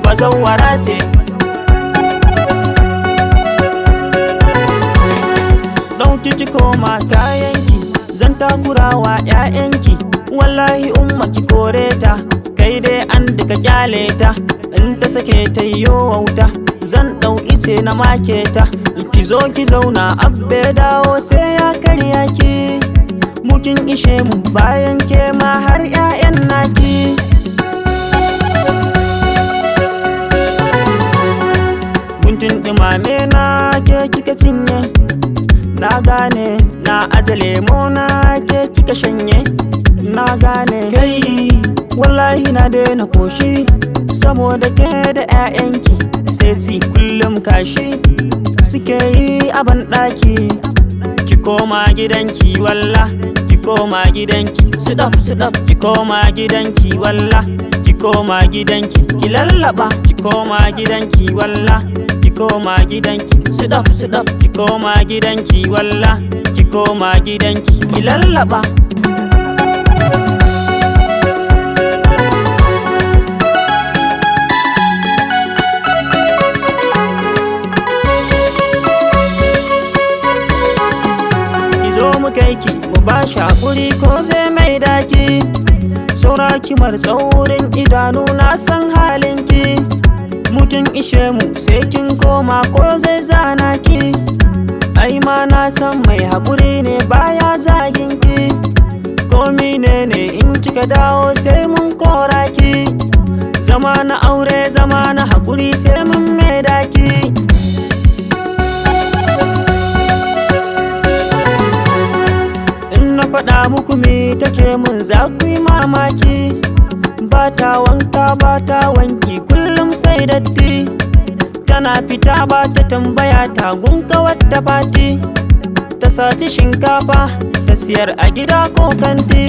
bazawara ce. Ɗauki ki koma kayanki, zan takurawa 'ya'yanki. Wallahi umma ki kore ta, kai dai an duka kyale ta. In ta sake ta yo wauta, zan ɗau ice na make ta. Ki zo ki zauna abbe dawo sai ya karya ki. Mukin ishe mu bayan ke ma har 'ya'yan naki. Guntun ɗumame na ke kika cinye, na gane na aje lemo na ke kika shanye. Na gane kai wallahi na daina koshi, saboda ke da 'ya'yanki sai ci kullum kashi suke yi a banɗaki. Ki koma gidanki walla, ki koma gidanki sudaf sudaf. Ki koma gidanki walla, ki koma gidanki ki lallaba. Ki koma gidanki walla, ki koma gidanki sudaf sudaf. Ki koma gidanki walla, ki koma gidanki ki lallaba. Ki mu ba shi hakuri ko zai mai daki. Saura kimar tsaurin idanu na san halinki. Mukin ishe mu sai kin koma ko zai zana ki. Ai ma na san mai hakuri ne baya zagin ki. Komi ne in kika dawo sai mun kora ki. Zama na aure zama na hakuri sai mun mai daki. Faɗa muku me take mun za ku yi mamaki. Ba ta wanka ba ta wanki kullum sai datti. Tana fita ba ta tambaya ta gunka wadda fati. Ta saci shinkafa ta siyar a gida ko kanti.